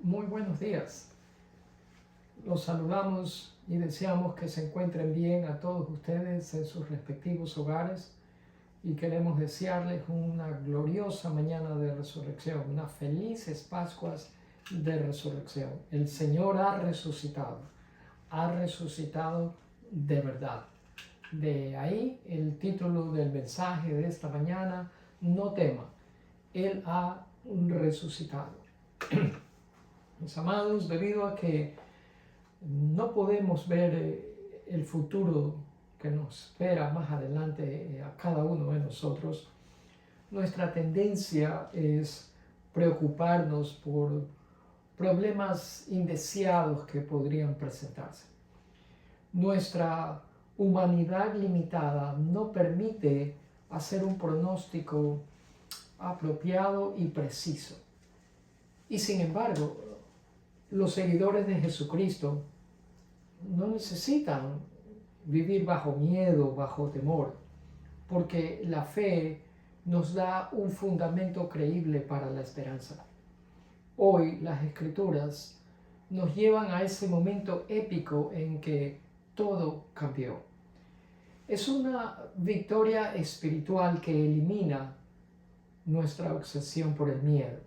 Muy buenos días. Los saludamos y deseamos que se encuentren bien a todos ustedes en sus respectivos hogares y queremos desearles una gloriosa mañana de resurrección, unas felices Pascuas de resurrección. El Señor ha resucitado de verdad. De ahí el título del mensaje de esta mañana: no tema, Él ha resucitado. Mis amados, debido a que no podemos ver el futuro que nos espera más adelante a cada uno de nosotros, nuestra tendencia es preocuparnos por problemas indeseados que podrían presentarse. Nuestra humanidad limitada no permite hacer un pronóstico apropiado y preciso. Y sin embargo, los seguidores de Jesucristo no necesitan vivir bajo miedo, bajo temor, porque la fe nos da un fundamento creíble para la esperanza. Hoy las Escrituras nos llevan a ese momento épico en que todo cambió. Es una victoria espiritual que elimina nuestra obsesión por el miedo.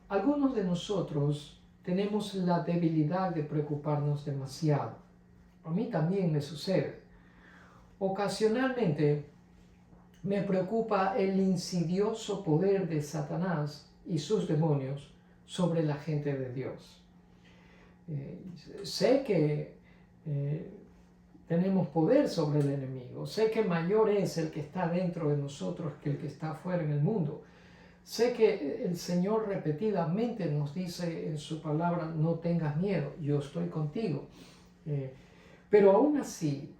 Algunos de nosotros tenemos la debilidad de preocuparnos demasiado. A mí también me sucede. Ocasionalmente me preocupa el insidioso poder de Satanás y sus demonios sobre la gente de Dios. Sé que tenemos poder sobre el enemigo. Sé que mayor es el que está dentro de nosotros que el que está afuera en el mundo. Sé que el Señor repetidamente nos dice en su palabra: no tengas miedo, yo estoy contigo. Pero aún así,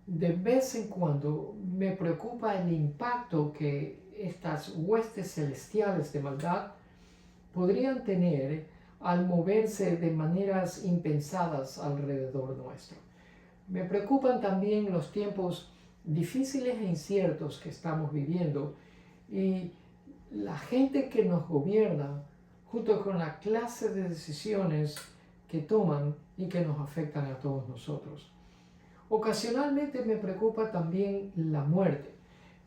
de vez en cuando me preocupa el impacto que estas huestes celestiales de maldad podrían tener al moverse de maneras impensadas alrededor nuestro. Me preocupan también los tiempos difíciles e inciertos que estamos viviendo y la gente que nos gobierna, junto con la clase de decisiones que toman y que nos afectan a todos nosotros. Ocasionalmente me preocupa también la muerte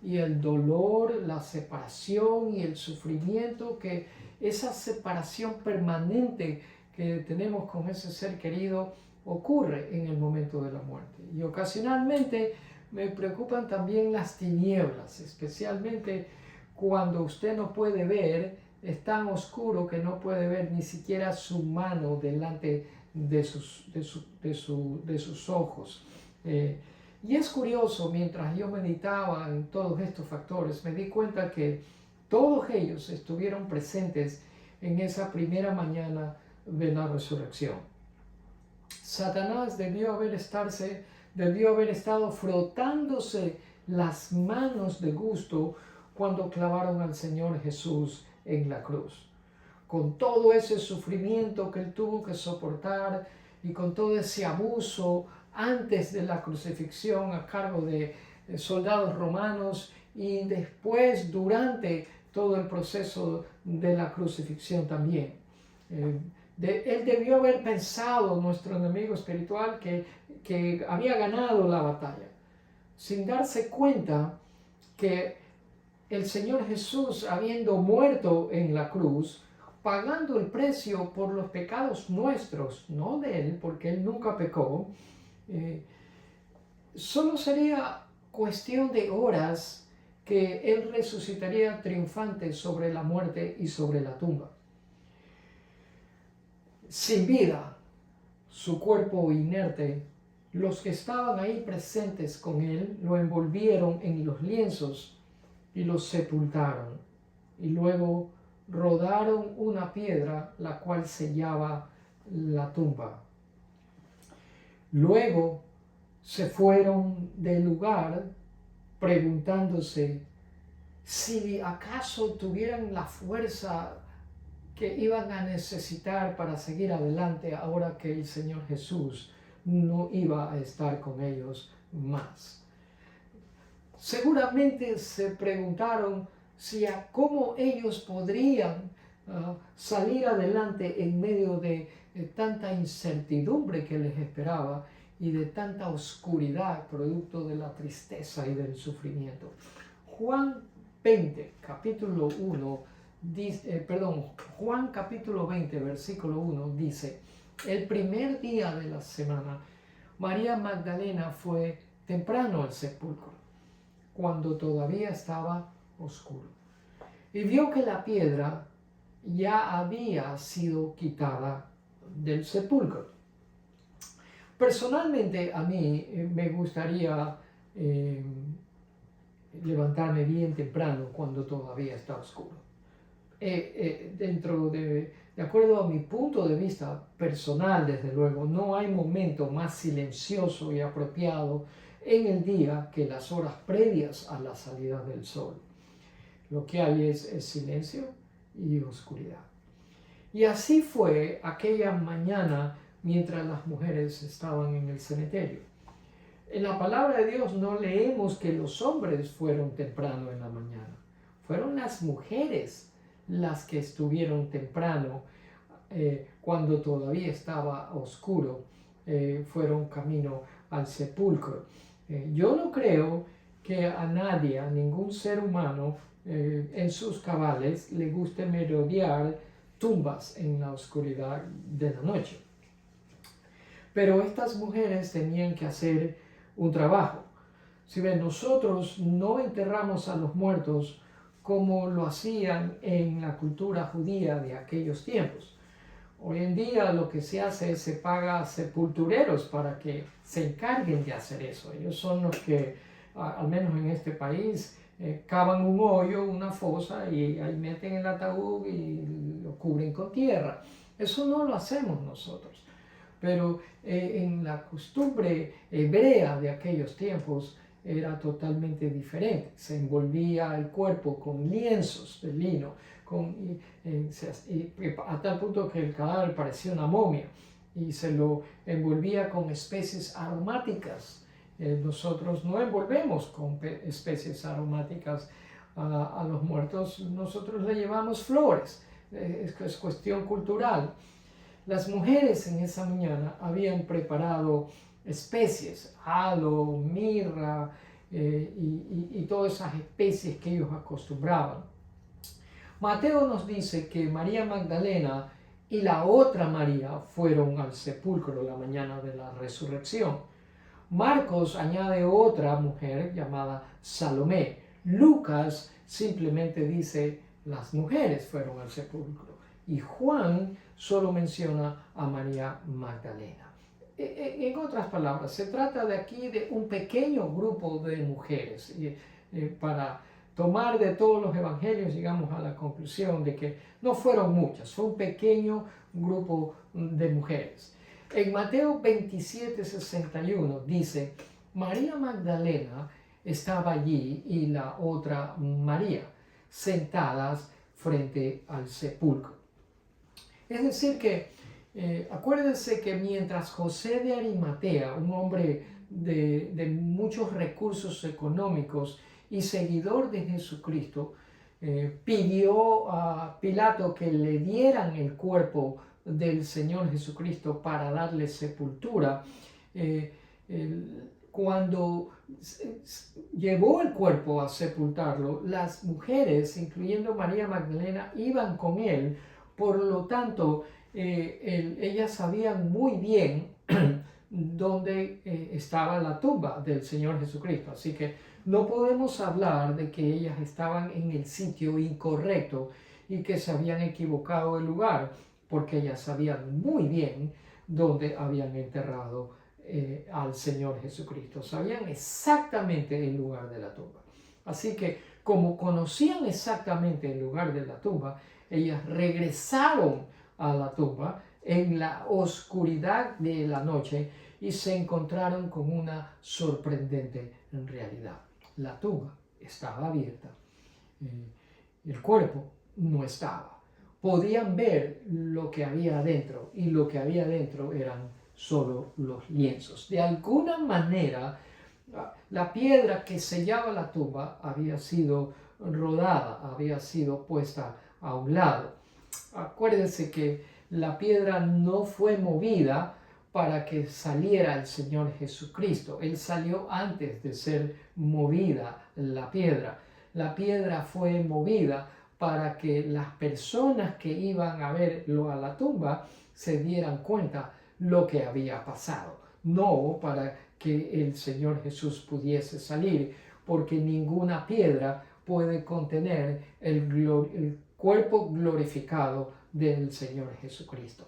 y el dolor, la separación y el sufrimiento, que esa separación permanente que tenemos con ese ser querido ocurre en el momento de la muerte. Y ocasionalmente me preocupan también las tinieblas, especialmente cuando usted no puede ver, es tan oscuro que no puede ver ni siquiera su mano delante de sus ojos. Y es curioso, mientras yo meditaba en todos estos factores, me di cuenta que todos ellos estuvieron presentes en esa primera mañana de la resurrección. Satanás debió haber estado frotándose las manos de gusto cuando clavaron al Señor Jesús en la cruz. Con todo ese sufrimiento que él tuvo que soportar y con todo ese abuso antes de la crucifixión a cargo de soldados romanos y después durante todo el proceso de la crucifixión también. Él debió haber pensado, nuestro enemigo espiritual, que había ganado la batalla, sin darse cuenta que el Señor Jesús, habiendo muerto en la cruz, pagando el precio por los pecados nuestros, no de él, porque él nunca pecó, solo sería cuestión de horas que él resucitaría triunfante sobre la muerte y sobre la tumba. Sin vida, su cuerpo inerte, los que estaban ahí presentes con él lo envolvieron en los lienzos y lo sepultaron, y luego rodaron una piedra la cual sellaba la tumba. Luego se fueron del lugar preguntándose si acaso tuvieran la fuerza que iban a necesitar para seguir adelante ahora que el Señor Jesús no iba a estar con ellos más. Seguramente se preguntaron si a cómo ellos podrían salir adelante en medio de tanta incertidumbre que les esperaba y de tanta oscuridad producto de la tristeza y del sufrimiento. Juan 20, capítulo 1, Juan capítulo 20, versículo 1 dice: el primer día de la semana, María Magdalena fue temprano al sepulcro, cuando todavía estaba oscuro, y vio que la piedra ya había sido quitada del sepulcro. Personalmente, a mí me gustaría levantarme bien temprano cuando todavía está oscuro. De acuerdo a mi punto de vista personal, desde luego, no hay momento más silencioso y apropiado en el día que las horas previas a la salida del sol. Lo que hay es silencio y oscuridad. Y así fue aquella mañana mientras las mujeres estaban en el cementerio. En la palabra de Dios no leemos que los hombres fueron temprano en la mañana. Fueron las mujeres las que estuvieron temprano cuando todavía estaba oscuro. Fueron camino al sepulcro. Yo no creo que a nadie, a ningún ser humano en sus cabales le guste merodear tumbas en la oscuridad de la noche. Pero estas mujeres tenían que hacer un trabajo. Si ven, nosotros no enterramos a los muertos como lo hacían en la cultura judía de aquellos tiempos. Hoy en día lo que se hace es se paga a sepultureros para que se encarguen de hacer eso. Ellos son los que, al menos en este país, cavan un hoyo, una fosa, y ahí meten el ataúd y lo cubren con tierra. Eso no lo hacemos nosotros. Pero en la costumbre hebrea de aquellos tiempos era totalmente diferente. Se envolvía el cuerpo con lienzos de lino, a tal punto que el cadáver parecía una momia, y se lo envolvía con especies aromáticas. Nosotros no envolvemos con especies aromáticas a los muertos, nosotros le llevamos flores, es cuestión cultural. Las mujeres en esa mañana habían preparado especies, aloe, mirra y todas esas especies que ellos acostumbraban. Mateo nos dice que María Magdalena y la otra María fueron al sepulcro la mañana de la resurrección. Marcos añade otra mujer llamada Salomé. Lucas simplemente dice las mujeres fueron al sepulcro. Y Juan solo menciona a María Magdalena. En otras palabras, se trata de aquí de un pequeño grupo de mujeres. Para tomar de todos los evangelios, llegamos a la conclusión de que no fueron muchas, fue un pequeño grupo de mujeres. En Mateo 27:61 dice: María Magdalena estaba allí y la otra María, sentadas frente al sepulcro. Es decir que, acuérdense que mientras José de Arimatea, un hombre de muchos recursos económicos y seguidor de Jesucristo, pidió a Pilato que le dieran el cuerpo del Señor Jesucristo para darle sepultura, cuando llevó el cuerpo a sepultarlo, las mujeres, incluyendo María Magdalena, iban con él. Por lo tanto, ellas sabían muy bien dónde estaba la tumba del Señor Jesucristo. Así que no podemos hablar de que ellas estaban en el sitio incorrecto y que se habían equivocado de lugar, porque ellas sabían muy bien dónde habían enterrado al Señor Jesucristo. Sabían exactamente el lugar de la tumba. Así que, como conocían exactamente el lugar de la tumba, ellas regresaron a la tumba en la oscuridad de la noche y se encontraron con una sorprendente realidad. La tumba estaba abierta, el cuerpo no estaba. Podían ver lo que había adentro, y lo que había adentro eran solo los lienzos. De alguna manera, la piedra que sellaba la tumba había sido rodada, había sido puesta a un lado. Acuérdense que la piedra no fue movida para que saliera el Señor Jesucristo. Él salió antes de ser movida la piedra. La piedra fue movida para que las personas que iban a verlo a la tumba se dieran cuenta lo que había pasado. No para que el Señor Jesús pudiese salir, porque ninguna piedra puede contener el cuerpo glorificado del Señor Jesucristo.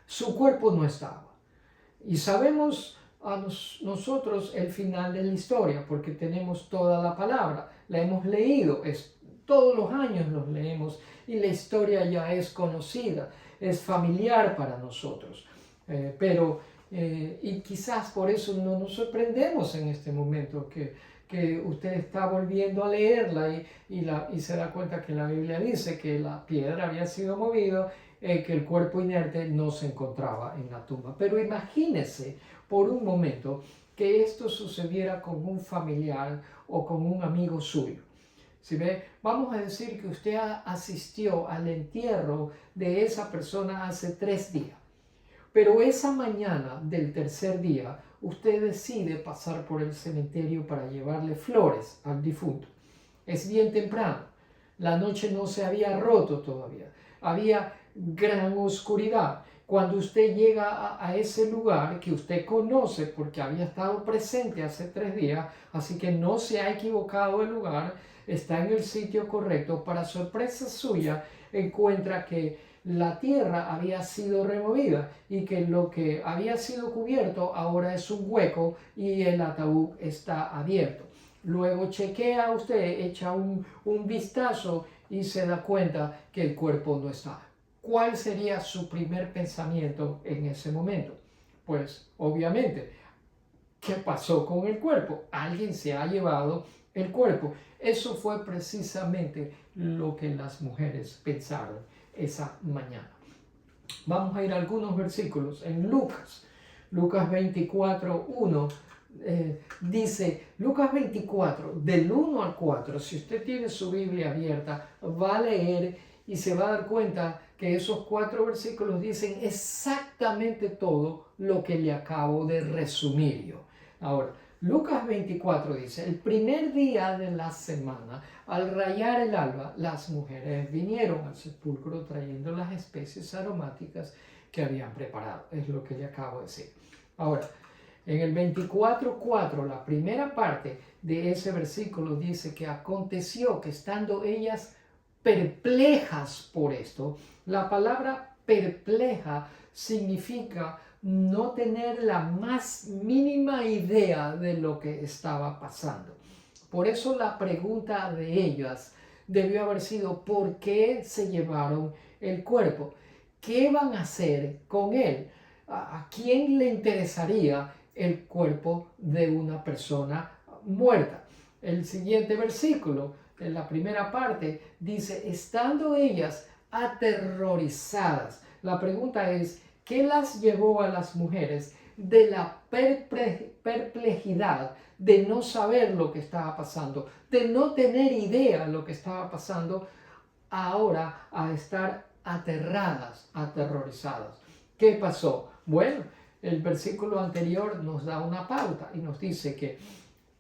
Su cuerpo no estaba. Y sabemos nosotros el final de la historia, porque tenemos toda la palabra, la hemos leído, todos los años los leemos y la historia ya es conocida, es familiar para nosotros. Y quizás por eso no nos sorprendemos en este momento que usted está volviendo a leerla y se da cuenta que la Biblia dice que la piedra había sido movida, que el cuerpo inerte no se encontraba en la tumba. Pero imagínese por un momento que esto sucediera con un familiar o con un amigo suyo. ¿Sí ve? Vamos a decir que usted asistió al entierro de esa persona hace 3 días. Pero esa mañana del tercer día, usted decide pasar por el cementerio para llevarle flores al difunto. Es bien temprano. La noche no se había roto todavía. Había gran oscuridad. Cuando usted llega a ese lugar que usted conoce porque había estado presente hace 3 días, así que no se ha equivocado el lugar, está en el sitio correcto, para sorpresa suya encuentra que la tierra había sido removida y que lo que había sido cubierto ahora es un hueco y el ataúd está abierto. Luego chequea usted, echa un vistazo y se da cuenta que el cuerpo no está. ¿Cuál sería su primer pensamiento en ese momento? Pues obviamente, ¿qué pasó con el cuerpo? Alguien se ha llevado el cuerpo. Eso fue precisamente lo que las mujeres pensaron esa mañana. Vamos a ir a algunos versículos. En Lucas 24:1 dice, Lucas 24, del 1 al 4, si usted tiene su Biblia abierta, va a leer y se va a dar cuenta que esos 4 versículos dicen exactamente todo lo que le acabo de resumir yo. Ahora, Lucas 24 dice, el primer día de la semana, al rayar el alba, las mujeres vinieron al sepulcro trayendo las especies aromáticas que habían preparado. Es lo que le acabo de decir. Ahora, en el 24:4, la primera parte de ese versículo dice que aconteció que estando ellas perplejas por esto, la palabra perpleja significa no tener la más mínima idea de lo que estaba pasando. Por eso la pregunta de ellas debió haber sido: ¿por qué se llevaron el cuerpo? ¿Qué van a hacer con él? ¿A quién le interesaría el cuerpo de una persona muerta? El siguiente versículo, en la primera parte, dice, estando ellas aterrorizadas. La pregunta es, ¿qué las llevó a las mujeres de la perplejidad de no saber lo que estaba pasando, de no tener idea de lo que estaba pasando, ahora a estar aterradas, aterrorizadas? ¿Qué pasó? Bueno, el versículo anterior nos da una pauta y nos dice que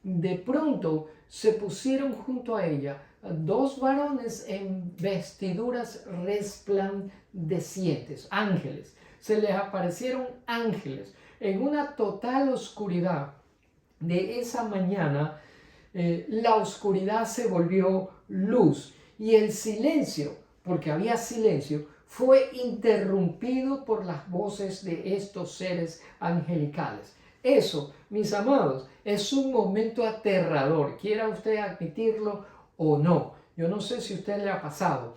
de pronto se pusieron junto a ella 2 varones en vestiduras resplandecientes, ángeles. Se les aparecieron ángeles en una total oscuridad. De esa mañana, la oscuridad se volvió luz y el silencio, porque había silencio, fue interrumpido por las voces de estos seres angelicales. Eso, mis amados, es un momento aterrador, quiera usted admitirlo o no. Yo no sé si a usted le ha pasado,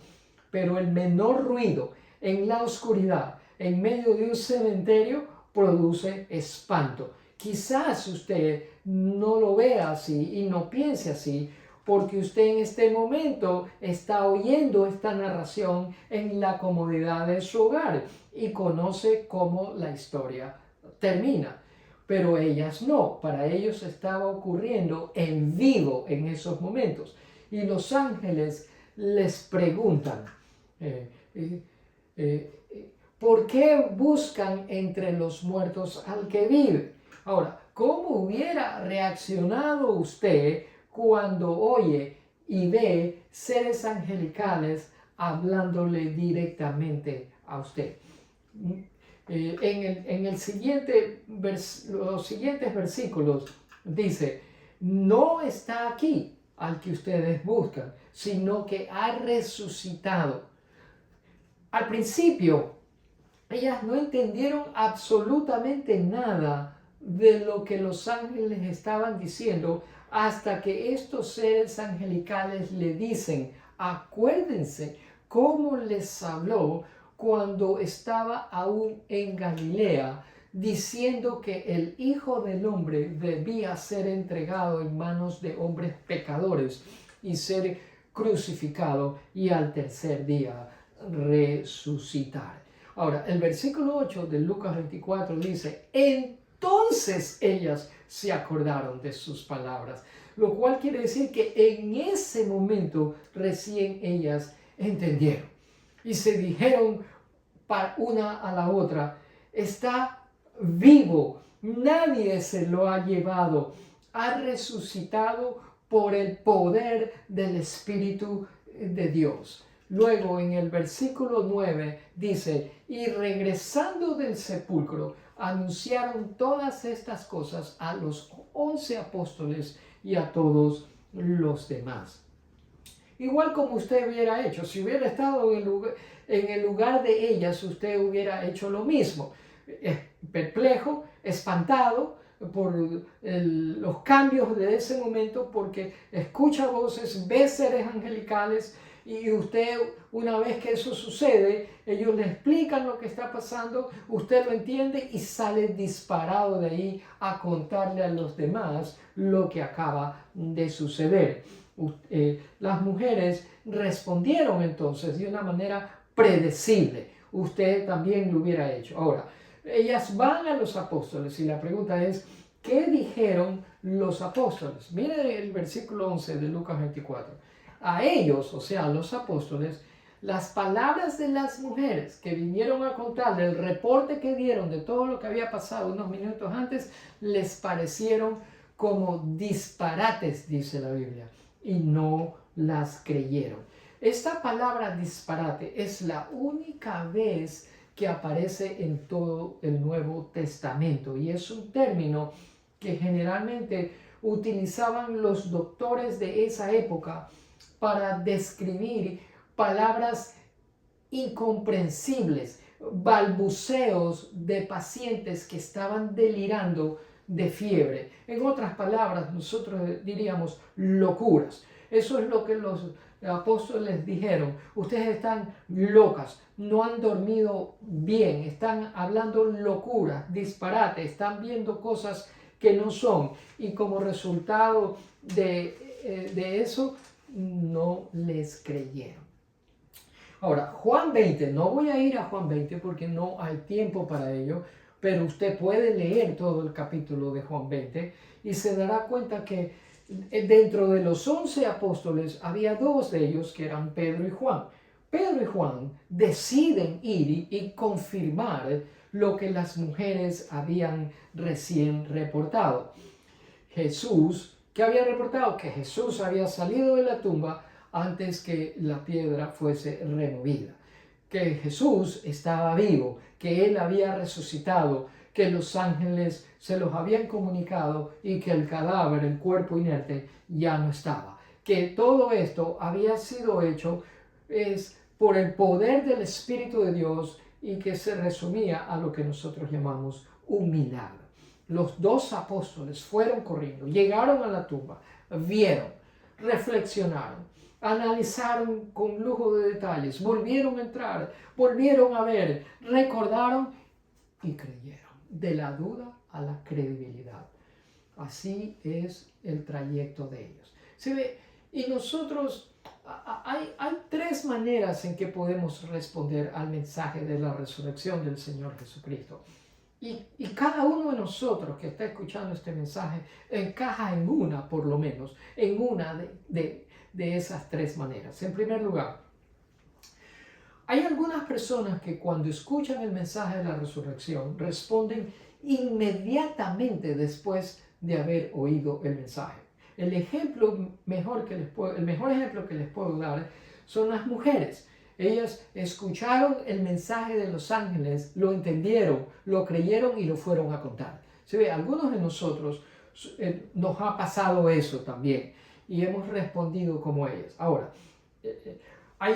pero el menor ruido en la oscuridad, en medio de un cementerio, produce espanto. Quizás usted no lo vea así y no piense así, porque usted en este momento está oyendo esta narración en la comodidad de su hogar y conoce cómo la historia termina. Pero ellas no, para ellos estaba ocurriendo en vivo en esos momentos. Y los ángeles les preguntan, Eh, ¿Por qué buscan entre los muertos al que vive? Ahora, ¿cómo hubiera reaccionado usted cuando oye y ve seres angelicales hablándole directamente a usted? En el siguiente los siguientes versículos dice, no está aquí al que ustedes buscan, sino que ha resucitado. Al principio, ellas no entendieron absolutamente nada de lo que los ángeles estaban diciendo hasta que estos seres angelicales le dicen, acuérdense cómo les habló cuando estaba aún en Galilea, diciendo que el Hijo del Hombre debía ser entregado en manos de hombres pecadores y ser crucificado y al tercer día resucitar. Ahora, el versículo 8 de Lucas 24 dice, entonces ellas se acordaron de sus palabras, lo cual quiere decir que en ese momento recién ellas entendieron y se dijeron una a la otra, está vivo, nadie se lo ha llevado, ha resucitado por el poder del Espíritu de Dios. Luego en el versículo 9 dice, y regresando del sepulcro, anunciaron todas estas cosas a los 11 apóstoles y a todos los demás. Igual como usted hubiera hecho, si hubiera estado en el lugar de ellas, usted hubiera hecho lo mismo. Perplejo, espantado por los cambios de ese momento, porque escucha voces, ve seres angelicales, y usted, una vez que eso sucede, ellos le explican lo que está pasando, usted lo entiende y sale disparado de ahí a contarle a los demás lo que acaba de suceder. Las mujeres respondieron entonces de una manera predecible. Usted también lo hubiera hecho. Ahora, ellas van a los apóstoles y la pregunta es, ¿qué dijeron los apóstoles? Miren el versículo 11 de Lucas 24. A ellos, o sea, a los apóstoles, las palabras de las mujeres que vinieron a contarle el reporte que dieron de todo lo que había pasado unos minutos antes, les parecieron como disparates, dice la Biblia, y no las creyeron. Esta palabra disparate es la única vez que aparece en todo el Nuevo Testamento y es un término que generalmente utilizaban los doctores de esa época para describir palabras incomprensibles, balbuceos de pacientes que estaban delirando de fiebre. En otras palabras, nosotros diríamos locuras. Eso es lo que los apóstoles dijeron. Ustedes están locas, no han dormido bien, están hablando locuras, disparate, están viendo cosas que no son. Y como resultado de eso, no les creyeron. Ahora, Juan 20, no voy a ir a Juan 20 porque no hay tiempo para ello, pero usted puede leer todo el capítulo de Juan 20 y se dará cuenta que dentro de los 11 apóstoles había dos de ellos que eran Pedro y Juan. Pedro y Juan deciden ir y confirmar lo que las mujeres habían recién reportado. Jesús, que había reportado que Jesús había salido de la tumba antes que la piedra fuese removida, que Jesús estaba vivo, que Él había resucitado, que los ángeles se los habían comunicado y que el cadáver, el cuerpo inerte, ya no estaba. Que todo esto había sido hecho por el poder del Espíritu de Dios y que se resumía a lo que nosotros llamamos un milagro. Los dos apóstoles fueron corriendo, llegaron a la tumba, vieron, reflexionaron, analizaron con lujo de detalles, volvieron a entrar, volvieron a ver, recordaron y creyeron. De la duda a la credibilidad. Así es el trayecto de ellos. ¿Se ve? Y nosotros, hay tres maneras en que podemos responder al mensaje de la resurrección del Señor Jesucristo. Y cada uno de nosotros que está escuchando este mensaje encaja en una, por lo menos, en una de esas tres maneras. En primer lugar, Hay algunas personas que cuando escuchan el mensaje de la resurrección responden inmediatamente después de haber oído el mensaje. El mejor ejemplo que les puedo dar son las mujeres. Ellas escucharon el mensaje de los ángeles, lo entendieron, lo creyeron y lo fueron a contar. ¿Se ve? Algunos de nosotros nos ha pasado eso también y hemos respondido como ellas. Ahora, hay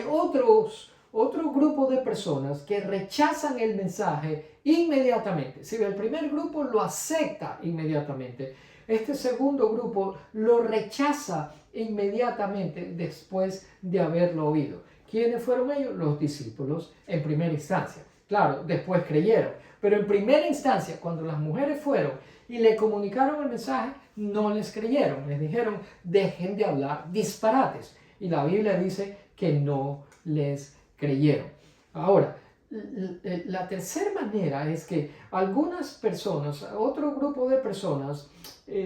otro grupo de personas que rechazan el mensaje inmediatamente. Si el primer grupo lo acepta inmediatamente, este segundo grupo lo rechaza inmediatamente después de haberlo oído. ¿Quiénes fueron ellos? Los discípulos en primera instancia. Claro, después creyeron, pero en primera instancia, cuando las mujeres fueron y le comunicaron el mensaje, no les creyeron. Les dijeron, dejen de hablar disparates. Y la Biblia dice que no les creyeron. Ahora, la tercera manera es que algunas personas, otro grupo de personas,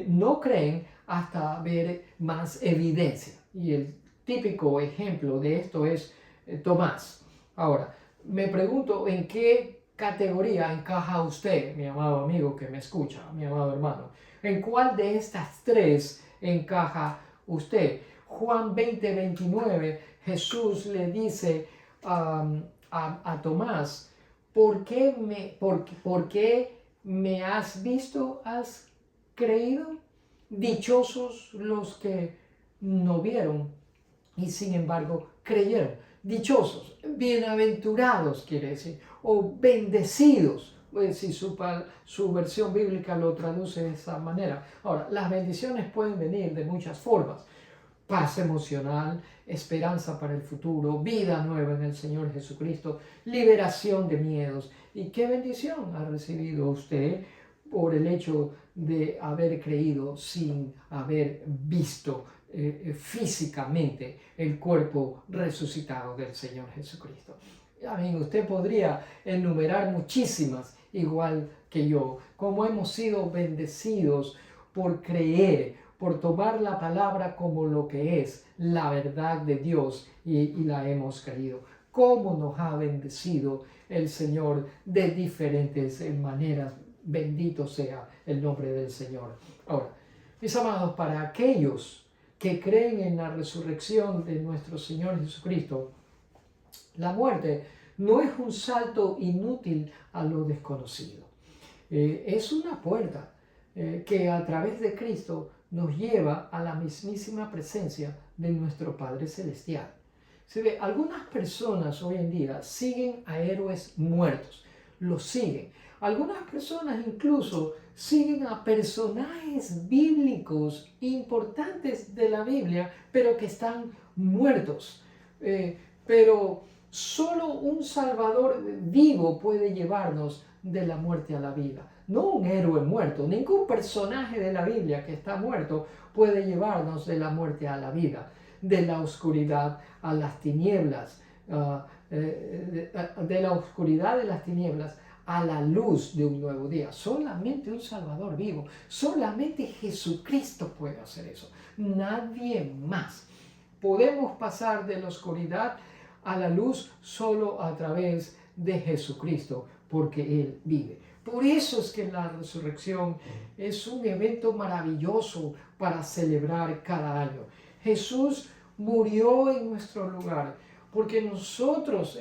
no creen hasta ver más evidencia. Y el típico ejemplo de esto es Tomás. Ahora, me pregunto en qué categoría encaja usted, mi amado amigo que me escucha, mi amado hermano. ¿En cuál de estas tres encaja usted? Juan 20:29, Jesús le dice a Tomás, ¿por qué me has visto, has creído? Dichosos los que no vieron y sin embargo creyeron. Dichosos, bienaventurados quiere decir, o bendecidos, si su versión bíblica lo traduce de esa manera. Ahora, las bendiciones pueden venir de muchas formas. Paz emocional, esperanza para el futuro, vida nueva en el Señor Jesucristo, liberación de miedos. ¿Y qué bendición ha recibido usted por el hecho de haber creído sin haber visto físicamente el cuerpo resucitado del Señor Jesucristo? Amén, usted podría enumerar muchísimas, igual que yo, como hemos sido bendecidos por creer, por tomar la palabra como lo que es, la verdad de Dios, y la hemos creído. Cómo nos ha bendecido el Señor de diferentes maneras. Bendito sea el nombre del Señor. Ahora, mis amados, para aquellos que creen en la resurrección de nuestro Señor Jesucristo, la muerte no es un salto inútil a lo desconocido. Es una puerta que a través de Cristo nos lleva a la mismísima presencia de nuestro Padre Celestial. Se ve, algunas personas hoy en día siguen a héroes muertos, los siguen. Algunas personas incluso siguen a personajes bíblicos importantes de la Biblia, pero que están muertos. Pero solo un Salvador vivo puede llevarnos de la muerte a la vida. No un héroe muerto, ningún personaje de la Biblia que está muerto puede llevarnos de la muerte a la vida, de la oscuridad a las tinieblas, de la oscuridad de las tinieblas a la luz de un nuevo día. Solamente un Salvador vivo, solamente Jesucristo puede hacer eso, nadie más. Podemos pasar de la oscuridad a la luz solo a través de Jesucristo, porque Él vive. Por eso es que la resurrección es un evento maravilloso para celebrar cada año. Jesús murió en nuestro lugar, porque nosotros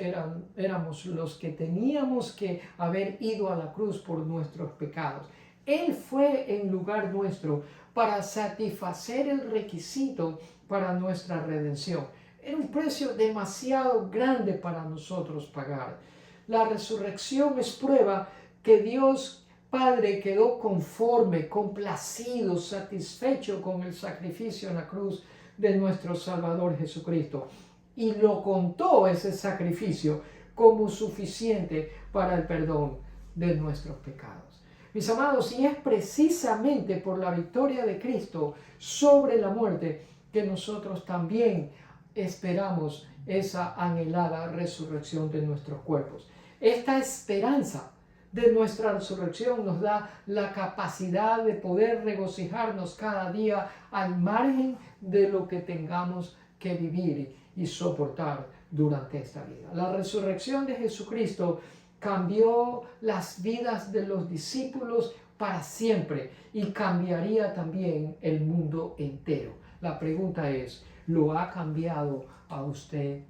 éramos los que teníamos que haber ido a la cruz por nuestros pecados. Él fue en lugar nuestro para satisfacer el requisito para nuestra redención. Era un precio demasiado grande para nosotros pagar. La resurrección es prueba que Dios Padre quedó conforme, complacido, satisfecho con el sacrificio en la cruz de nuestro Salvador Jesucristo. Y lo contó ese sacrificio como suficiente para el perdón de nuestros pecados. Mis amados, y es precisamente por la victoria de Cristo sobre la muerte que nosotros también esperamos esa anhelada resurrección de nuestros cuerpos. Esta esperanza de nuestra resurrección nos da la capacidad de poder regocijarnos cada día al margen de lo que tengamos que vivir y soportar durante esta vida. La resurrección de Jesucristo cambió las vidas de los discípulos para siempre y cambiaría también el mundo entero. La pregunta es, ¿lo ha cambiado a usted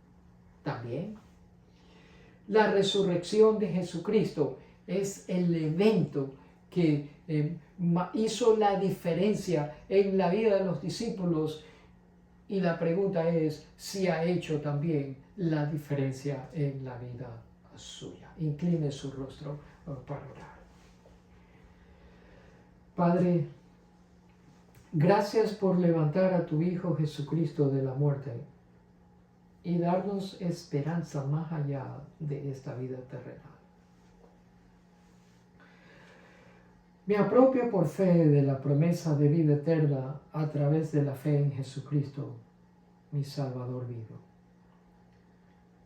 también? La resurrección de Jesucristo es el evento que hizo la diferencia en la vida de los discípulos, y la pregunta es si ha hecho también la diferencia en la vida suya. Incline su rostro para orar. Padre, gracias por levantar a tu Hijo Jesucristo de la muerte y darnos esperanza más allá de esta vida terrenal. Me apropio por fe de la promesa de vida eterna a través de la fe en Jesucristo, mi Salvador vivo.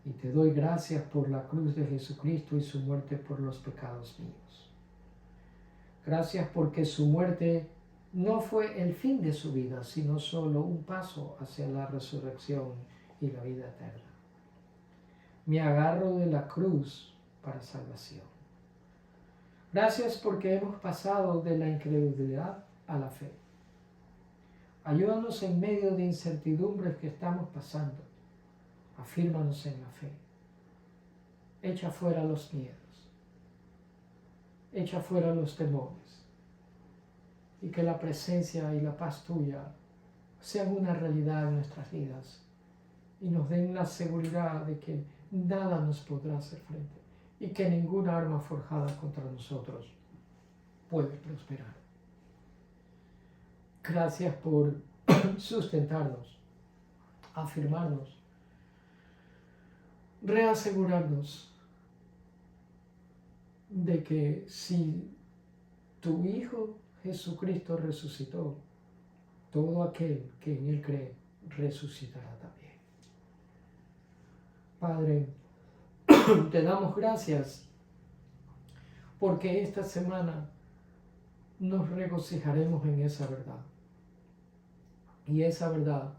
Y te doy gracias por la cruz de Jesucristo y su muerte por los pecados míos. Gracias porque su muerte no fue el fin de su vida, sino solo un paso hacia la resurrección y la vida eterna. Me agarro de la cruz para salvación. Gracias porque hemos pasado de la incredulidad a la fe. Ayúdanos en medio de incertidumbres que estamos pasando. Afírmanos en la fe. Echa fuera los miedos. Echa fuera los temores. Y que la presencia y la paz tuya sean una realidad en nuestras vidas. Y nos den la seguridad de que nada nos podrá hacer frente. Y que ninguna arma forjada contra nosotros puede prosperar. Gracias por sustentarnos, afirmarnos, reasegurarnos de que si tu Hijo Jesucristo resucitó, todo aquel que en Él cree resucitará también. Padre, te damos gracias porque esta semana nos regocijaremos en esa verdad. Y esa verdad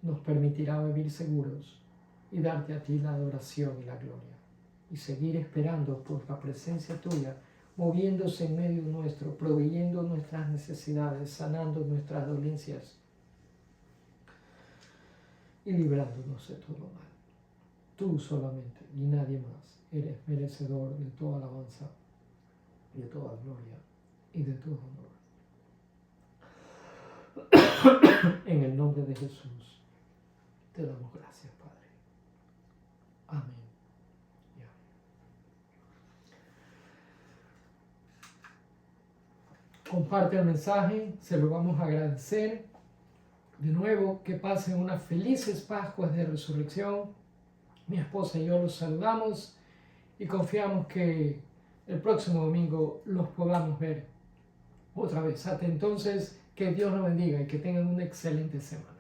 nos permitirá vivir seguros y darte a ti la adoración y la gloria. Y seguir esperando por la presencia tuya, moviéndose en medio nuestro, proveyendo nuestras necesidades, sanando nuestras dolencias y librándonos de todo mal. Tú solamente y nadie más eres merecedor de toda alabanza, de toda gloria y de todo honor. En el nombre de Jesús te damos gracias, Padre. Amén. Y amén. Comparte el mensaje, se lo vamos a agradecer. De nuevo, que pasen unas felices Pascuas de Resurrección. Mi esposa y yo los saludamos y confiamos que el próximo domingo los podamos ver otra vez. Hasta entonces, que Dios los bendiga y que tengan una excelente semana.